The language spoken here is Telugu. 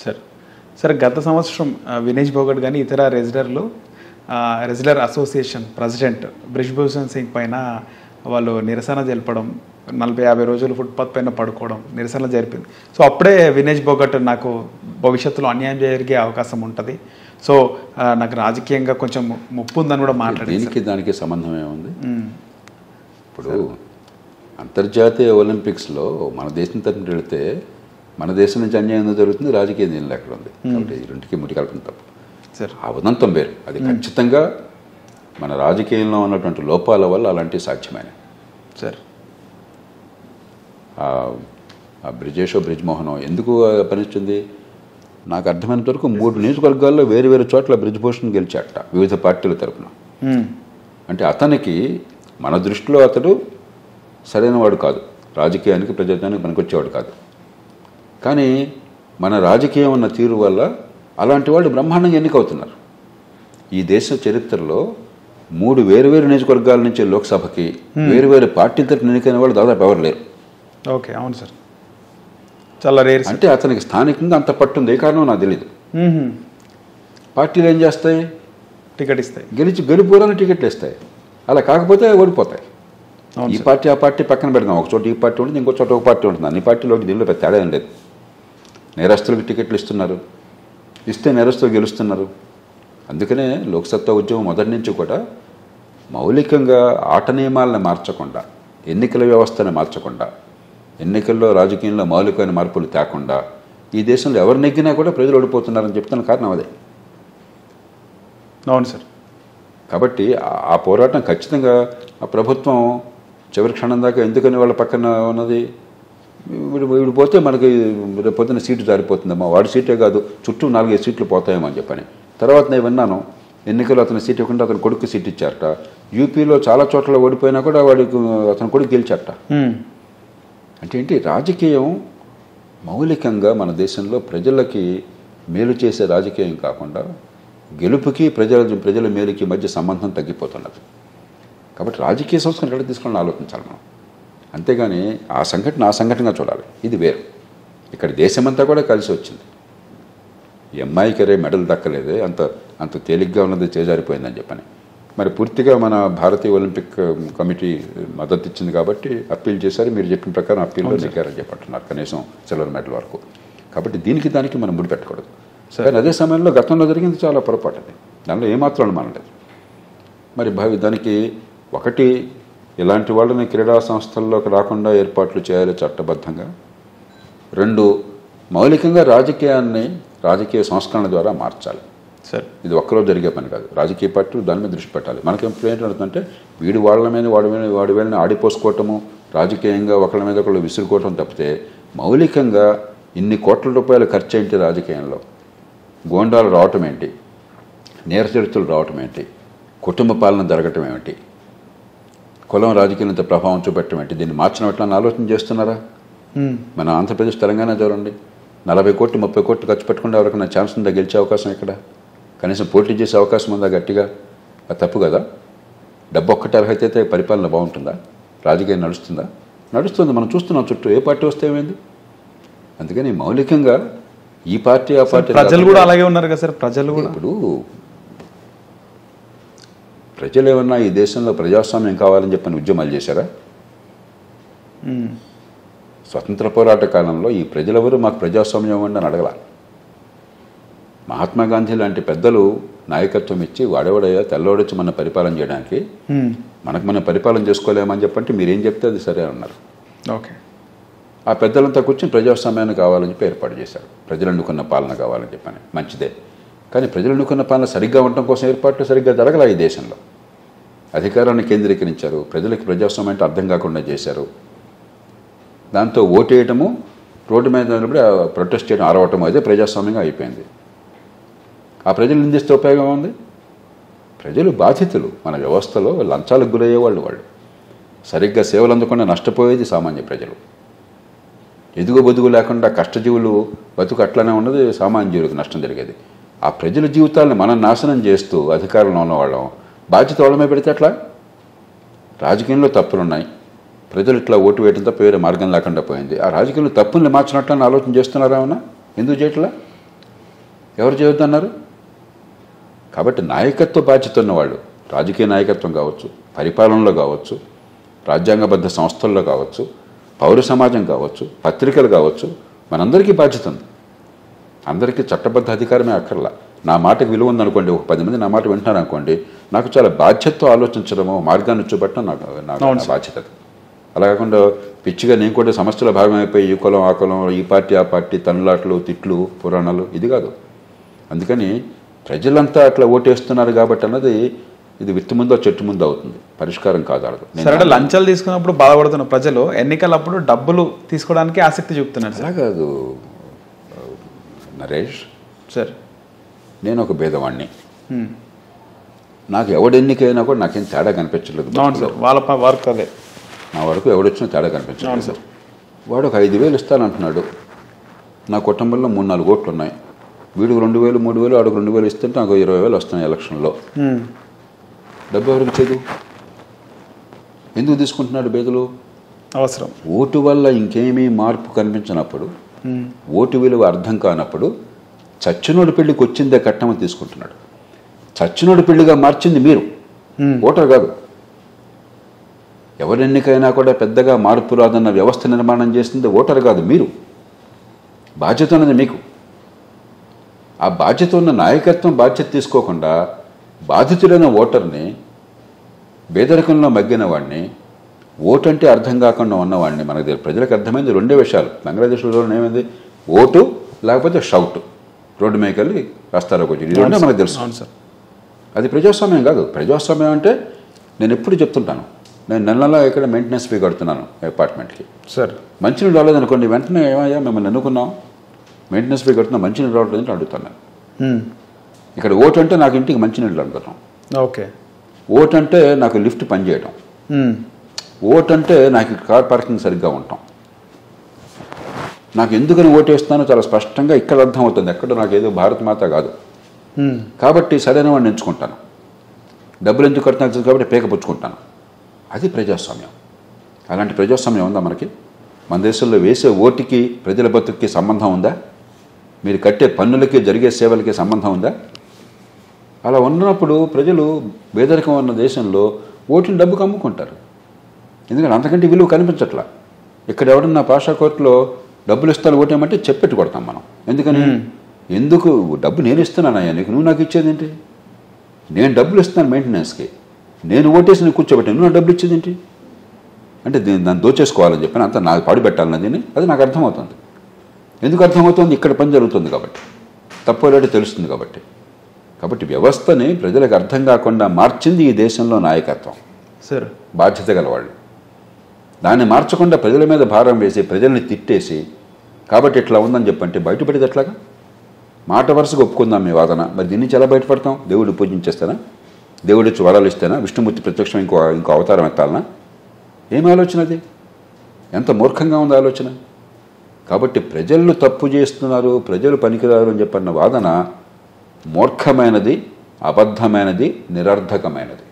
సార్ సార్ గత సంవత్సరం వినేష్ భోగట్ కానీ ఇతర wrestler association president Brij Bhushan Singh పైన వాళ్ళు నిరసన తెలపడం 40-50 రోజులు ఫుట్పాత్ పైన పడుకోవడం నిరసన జరిపింది. సో అప్పుడే వినేష్ భోగట్ నాకు భవిష్యత్తులో అన్యాయం జరిగే అవకాశం ఉంటుంది, సో నాకు రాజకీయంగా కొంచెం ముప్పు ఉందని కూడా మాట్లాడింది. దానికి సంబంధం ఏముంది? ఇప్పుడు అంతర్జాతీయ ఒలింపిక్స్లో మన దేశం తరఫున వెళితే మన దేశం నుంచి అన్యాయం జరుగుతుంది, రాజకీయ దీనిలో ఎక్కడ ఉంది. కాబట్టి ఈ రెండుకి ముడికలపడం తప్పు సార్. ఆ ఉదంతం వేరు, అది ఖచ్చితంగా మన రాజకీయంలో ఉన్నటువంటి లోపాల వల్ల అలాంటివి సాధ్యమైనవి సార్. బ్రిజ్మోహన్ ఎందుకు పనిస్తుంది? నాకు అర్థమైనంత వరకు 3 నియోజకవర్గాల్లో వేరు చోట్ల బ్రిజ్భూషణ్ గెలిచాట వివిధ పార్టీల తరఫున. అంటే అతనికి మన దృష్టిలో అతడు సరైన వాడు కాదు, రాజకీయానికి ప్రజానికి పనికొచ్చేవాడు కాదు. కానీ మన రాజకీయం ఉన్న తీరు వల్ల అలాంటి వాళ్ళు బ్రహ్మాండంగా ఎన్నికవుతున్నారు. ఈ దేశ చరిత్రలో 3 వేరు నియోజకవర్గాల నుంచి లోక్సభకి వేరు పార్టీల తరఫున ఎన్నికైన వాళ్ళు దాదాపు ఎవరు లేరు. ఓకే, అవును సార్, చాలా రేర్. అంటే అతనికి స్థానికంగా అంత పట్టుంది, ఏ కారణం నాకు తెలియదు. పార్టీలు ఏం చేస్తాయి? టికెట్ ఇస్తాయి, గెలుపురాని టికెట్లు ఇస్తాయి. అలా కాకపోతే ఓడిపోతాయి. ఈ పార్టీ ఆ పార్టీ పక్కన పెడతాం, ఒక చోట ఈ పార్టీ ఉంటుంది, ఇంకో చోట ఒక పార్టీ ఉంటుంది. అన్ని పార్టీలోకి దీనిలో పెద్ద తేడా ఏం లేదు. నేరస్తులకు టికెట్లు ఇస్తున్నారు, ఇస్తే నేరస్తులు గెలుస్తున్నారు. అందుకనే లోక్సత్తా ఉద్యమం మొదటి నుంచి కూడా మౌలికంగా ఆట నియమాలను మార్చకుండా, ఎన్నికల వ్యవస్థను మార్చకుండా, ఎన్నికల్లో రాజకీయంలో మౌలికమైన మార్పులు తేకుండా ఈ దేశంలో ఎవరు నెగ్గినా కూడా ప్రజలు ఓడిపోతున్నారని చెప్తున్న కారణం అదే. అవును సార్. కాబట్టి ఆ పోరాటం ఖచ్చితంగా ఆ ప్రభుత్వం చివరి క్షణం దాకా ఎందుకని వాళ్ళ పక్కన ఉన్నది. వీడు పోతే మనకి రేపు పొద్దున్న సీటు జారిపోతుందమ్మా, వాడి సీటే కాదు చుట్టూ 4-5 సీట్లు పోతాయేమో అని చెప్పని. తర్వాత నేను విన్నాను ఎన్నికల్లో అతని సీట్ ఇవ్వకుండా అతని కొడుకు సీట్ ఇచ్చారట. యూపీలో చాలా చోట్ల ఓడిపోయినా కూడా వాడికి అతని కొడుకు గెలిచారట. అంటే ఏంటి? రాజకీయం మౌలికంగా మన దేశంలో ప్రజలకి మేలు చేసే రాజకీయం కాకుండా గెలుపుకి ప్రజల మేలుకి మధ్య సంబంధం తగ్గిపోతున్నది. కాబట్టి రాజకీయ సంస్కరణ ఎక్కడ తీసుకోవాలని ఆలోచించాలి మనం. అంతేగాని ఆ సంఘటనగా చూడాలి. ఇది వేరు. ఇక్కడ దేశమంతా కూడా కలిసి వచ్చింది. ఈ అమ్మాయికి రే మెడల్ దక్కలేదే, అంత తేలిగ్గా ఉన్నది చేజారిపోయిందని చెప్పని. మరి పూర్తిగా మన భారతీయ ఒలింపిక్ కమిటీ మద్దతు ఇచ్చింది కాబట్టి అప్పీల్ చేశారు. మీరు చెప్పిన ప్రకారం అప్పీల్లో నెగ్గారని చెప్పంటున్నారు, కనీసం సిల్వర్ మెడల్ వరకు. కాబట్టి దీనికి మనం ముడిపెట్టకూడదు. కానీ అదే సమయంలో గతంలో జరిగింది చాలా పొరపాటు. అది దానిలో ఏమాత్రం అనుమానం. మరి దానికి ఒకటి, ఇలాంటి వాళ్ళని క్రీడా సంస్థల్లోకి రాకుండా ఏర్పాట్లు చేయాలి చట్టబద్ధంగా. 2, మౌలికంగా రాజకీయ సంస్కరణ ద్వారా మార్చాలి. సార్, ఇది ఒక్కరోజు జరిగే పని కాదు. రాజకీయ పార్టీలు దాని మీద దృష్టి పెట్టాలి. మనకి ఏంటంటే వీడు వాళ్ళ మీద వాడి వేళ్ళని ఆడిపోసుకోవటము, రాజకీయంగా ఒకళ్ళ మీద ఒకళ్ళు విసురుకోవటం తప్పితే మౌలికంగా ఇన్ని కోట్ల రూపాయలు ఖర్చు ఏంటి రాజకీయంలో, గోండాలు రావటం ఏంటి, నేరచరిత్రలు రావటం ఏంటి, కుటుంబ పాలన జరగటం ఏమిటి, కులం రాజకీయాలంత ప్రభావం చూపెట్టడం ఏంటి, దీన్ని మార్చడం ఎట్లా ఆలోచన చేస్తున్నారా? మన ఆంధ్రప్రదేశ్ తెలంగాణ చూడండి, 40 కోట్లు 30 కోట్లు ఖర్చు పెట్టకుండా ఎవరికైనా ఛాన్స్ ఉందా గెలిచే అవకాశం? ఇక్కడ కనీసం పోటీ చేసే అవకాశం ఉందా గట్టిగా? అది తప్పు కదా. డబ్బు ఒక్కటి అర్హత అయితే పరిపాలన బాగుంటుందా? రాజకీయం నడుస్తుందా? నడుస్తుంది. మనం చూస్తున్నాం చుట్టూ. ఏ పార్టీ వస్తే ఏమైంది? అందుకని మౌలికంగా ఈ పార్టీ ఆ పార్టీ ప్రజలు కూడా అలాగే ఉన్నారు కదా సార్. ప్రజలు కూడా ఇప్పుడు ప్రజలు ఏమన్నా ఈ దేశంలో ప్రజాస్వామ్యం కావాలని చెప్పని ఉద్యమాలు చేశారా? స్వతంత్ర పోరాట కాలంలో ఈ ప్రజలెవరూ మాకు ప్రజాస్వామ్యం ఇవ్వండి అని అడగల. మహాత్మా గాంధీ లాంటి పెద్దలు నాయకత్వం ఇచ్చి వాడేవాడయ్యా తెల్లవాడొచ్చి మన పరిపాలన చేయడానికి, మనం పరిపాలన చేసుకోలేమని చెప్పంటే మీరేం చెప్తే అది సరే అన్నారు. ఓకే, ఆ పెద్దలంతా కూర్చొని ప్రజాస్వామ్యాన్ని కావాలని చెప్పి ఏర్పాటు చేశారు. ప్రజలు ఎన్నుకున్న పాలన కావాలని చెప్పని. మంచిదే. కానీ ప్రజలు ఎన్నుకున్న పాలన సరిగ్గా ఉండటం కోసం ఏర్పాట్లు సరిగ్గా జరగల. ఈ దేశంలో అధికారాన్ని కేంద్రీకరించారు, ప్రజలకి ప్రజాస్వామ్యం అంటే అర్థం కాకుండా చేశారు. దాంతో ఓటేయటము, రోడ్డు మీద ప్రొటెస్ట్ చేయడం, ఆరవటం అయితే ప్రజాస్వామ్యంగా అయిపోయింది. ఆ ప్రజలు నిందిస్తే ఉపయోగం ఉంది? ప్రజలు బాధితులు. మన వ్యవస్థలో లంచాలకు గురయ్యేవాళ్ళు. వాళ్ళు సరిగ్గా సేవలు అందకుండా నష్టపోయేది సామాన్య ప్రజలు. ఎదుగు బొదుగు లేకుండా కష్టజీవులు బతుకు అట్లనే ఉన్నది, సామాన్య జీవులకు నష్టం జరిగేది. ఆ ప్రజల జీవితాలను మనం నాశనం చేస్తూ అధికారంలో ఉన్నవాళ్ళం బాధ్యత వాళ్ళమే పెడితే అట్లా. రాజకీయంలో తప్పులున్నాయి, ప్రజలు ఇట్లా ఓటు వేయడం తప్ప వేరే మార్గం లేకుండా పోయింది. ఆ రాజకీయంలో తప్పుల్ని మార్చినట్లని ఆలోచన చేస్తున్నారా? ఏమన్నా ఎందుకు చేయట్లా? ఎవరు చేయొద్దన్నారు? కాబట్టి నాయకత్వ బాధ్యత ఉన్నవాళ్ళు, రాజకీయ నాయకత్వం కావచ్చు, పరిపాలనలో కావచ్చు, రాజ్యాంగబద్ధ సంస్థల్లో కావచ్చు, పౌర సమాజం కావచ్చు, పత్రికలు కావచ్చు, మనందరికీ బాధ్యత ఉంది. అందరికీ చట్టబద్ధ అధికారమే అక్కర్లా. నా మాటకు విలువ ఉందనుకోండి, ఒక 10 మంది నా మాట వింటున్నారు అనుకోండి, నాకు చాలా బాధ్యతతో ఆలోచించడము, మార్గాన్ని చూపట్టడం నాకు బాధ్యత. అలా కాకుండా పిచ్చిగా నేను కూడా సమస్యల భాగమైపోయి ఈ కులం ఆ కులం, ఈ పార్టీ ఆ పార్టీ, తన్నులాట్లు, తిట్లు, పురాణాలు, ఇది కాదు. అందుకని ప్రజలంతా అట్లా ఓటేస్తున్నారు కాబట్టి అన్నది ఇది విత్తు ముందో చెట్టు ముందు అవుతుంది, పరిష్కారం కాదాడదు. సరే, లంచాలు తీసుకున్నప్పుడు బాధపడుతున్న ప్రజలు ఎన్నికలప్పుడు డబ్బులు తీసుకోవడానికి ఆసక్తి చూపుతున్నారు. అలా కాదు నరేష్ సార్, నేను ఒక భేదవాణ్ణి. నాకు ఎవడు ఎన్నికైనా కూడా నాకేం తేడా కనిపించలేదు. సార్, వాళ్ళ వర్క్ అదే. నా వరకు ఎవడొచ్చినా తేడా కనిపించలేదు సార్. వాడు ఒక 5,000 ఇస్తానంటున్నాడు. నా కుటుంబంలో 3-4 ఓట్లు ఉన్నాయి. వీడికి 2,000 3,000, ఆడికి 2,000 ఇస్తుంటే నాకు 20,000 వస్తున్నాయి ఎలక్షన్లో. డబ్బు ఎవరికి ఇచ్చేది? ఎందుకు తీసుకుంటున్నాడు బేదలు? అవసరం. ఓటు వల్ల ఇంకేమీ మార్పు కనిపించినప్పుడు, ఓటు విలువ అర్థం కానప్పుడు చచ్చినోడి పెళ్లికి వచ్చిందే కట్టమని తీసుకుంటున్నాడు. చచ్చినోడి పెళ్లిగా మార్చింది మీరు, ఓటర్ కాదు. ఎవరి ఎన్నికైనా కూడా పెద్దగా మార్పు రాదన్న వ్యవస్థ నిర్మాణం చేసింది ఓటర్ కాదు, మీరు. బాధ్యత ఉన్నది మీకు. ఆ బాధ్యత ఉన్న నాయకత్వం బాధ్యత తీసుకోకుండా బాధితుడైన ఓటర్ని, పేదరికంలో మగ్గిన వాడిని, ఓటు అంటే అర్థం కాకుండా ఉన్నవాడిని, మనకు ప్రజలకు అర్థమైంది 2 విషయాలు. బంగ్లాదేశ్లో ఏమైంది? ఓటు లేకపోతే షౌట్, రోడ్డు మీదకి వెళ్ళి రాస్తారోకి వచ్చి, ఇది మనకు తెలుసు. అది ప్రజాస్వామ్యం కాదు. ప్రజాస్వామ్యం అంటే నేను ఎప్పుడు చెప్తుంటాను, నేను నెల ఇక్కడ మెయింటెనెన్స్ ఫీ కడుతున్నాను అపార్ట్మెంట్కి. సార్, మంచినీళ్ళు రాలేదనుకోండి, వెంటనే ఏమయ్యా మిమ్మల్ని ఎన్నుకున్నాం, మెయింటెనెన్స్ ఫీ కడుతున్నా, మంచినీళ్ళు రావట్లేదని అడుగుతాను. ఇక్కడ ఓటు అంటే నాకు ఇంటికి మంచినీళ్ళు అనుకున్నాం. ఓకే. ఓటు అంటే నాకు లిఫ్ట్ పనిచేయడం. ఓటు అంటే నాకు కార్ పార్కింగ్ సరిగ్గా ఉంటాం. నాకు ఎందుకని ఓటు వేస్తానో చాలా స్పష్టంగా ఇక్కడ అర్థమవుతుంది. ఎక్కడ నాకు ఏదో భారత మాత కాదు కాబట్టి సరైన వాడిని ఎంచుకుంటాను. డబ్బులు ఎందుకు కడుతున్నాను కాబట్టి పేకపుచ్చుకుంటాను. అది ప్రజాస్వామ్యం. అలాంటి ప్రజాస్వామ్యం ఉందా మనకి? మన దేశంలో వేసే ఓటుకి ప్రజల బతుక్కి సంబంధం ఉందా? మీరు కట్టే పన్నులకి, జరిగే సేవలకి సంబంధం ఉందా? అలా ఉన్నప్పుడు ప్రజలు పేదరికం ఉన్న దేశంలో ఓటుని డబ్బుకు అమ్ముకుంటారు. ఎందుకంటే అంతకంటే విలువ కనిపించట్లా. ఇక్కడ ఎవడన్నా పాషా కోర్టులో డబ్బులు ఇస్తాను ఓటేమంటే చెప్పెట్టు కొడతాం మనం. ఎందుకని? ఎందుకు డబ్బు నేను ఇస్తున్నానయ్యా నీకు, నువ్వు నాకు ఇచ్చేది ఏంటి? నేను డబ్బులు ఇస్తాను మెయింటెనెన్స్కి, నేను ఓటేసి నువ్వు కూర్చోబెట్టాను, నువ్వు నాకు డబ్బులు ఇచ్చేది ఏంటి అంటే దాన్ని దోచేసుకోవాలని చెప్పాను, అంతా నాకు పాడు పెట్టాలని దీన్ని. అది నాకు అర్థమవుతుంది. ఎందుకు అర్థమవుతుంది? ఇక్కడ పని జరుగుతుంది కాబట్టి, తప్పు రేటు తెలుస్తుంది కాబట్టి. కాబట్టి వ్యవస్థని ప్రజలకు అర్థం కాకుండా మార్చింది ఈ దేశంలో నాయకత్వం. సార్, బాధ్యత గలవాళ్ళు. దాన్ని మార్చకుండా ప్రజల మీద భారం వేసి, ప్రజల్ని తిట్టేసి, కాబట్టి ఇట్లా ఉందని చెప్పంటే బయటపడేది ఎట్లాగా? మాట వరుసగా ఒప్పుకుందాం మీ వాదన. మరి దీన్ని నుంచి ఎలా బయటపడతాం? దేవుడు పూజించేస్తానా? దేవుడు ఇచ్చి వరాలు ఇస్తేనా? విష్ణుమూర్తి ప్రత్యక్షం ఇంకో అవతారం ఎత్తాలనా? ఏం ఆలోచన అది? ఎంత మూర్ఖంగా ఉంది ఆలోచన. కాబట్టి ప్రజలు తప్పు చేస్తున్నారు, ప్రజలు పనికిరారు అని చెప్పన్న వాదన మూర్ఖమైనది, అబద్ధమైనది, నిరర్ధకమైనది.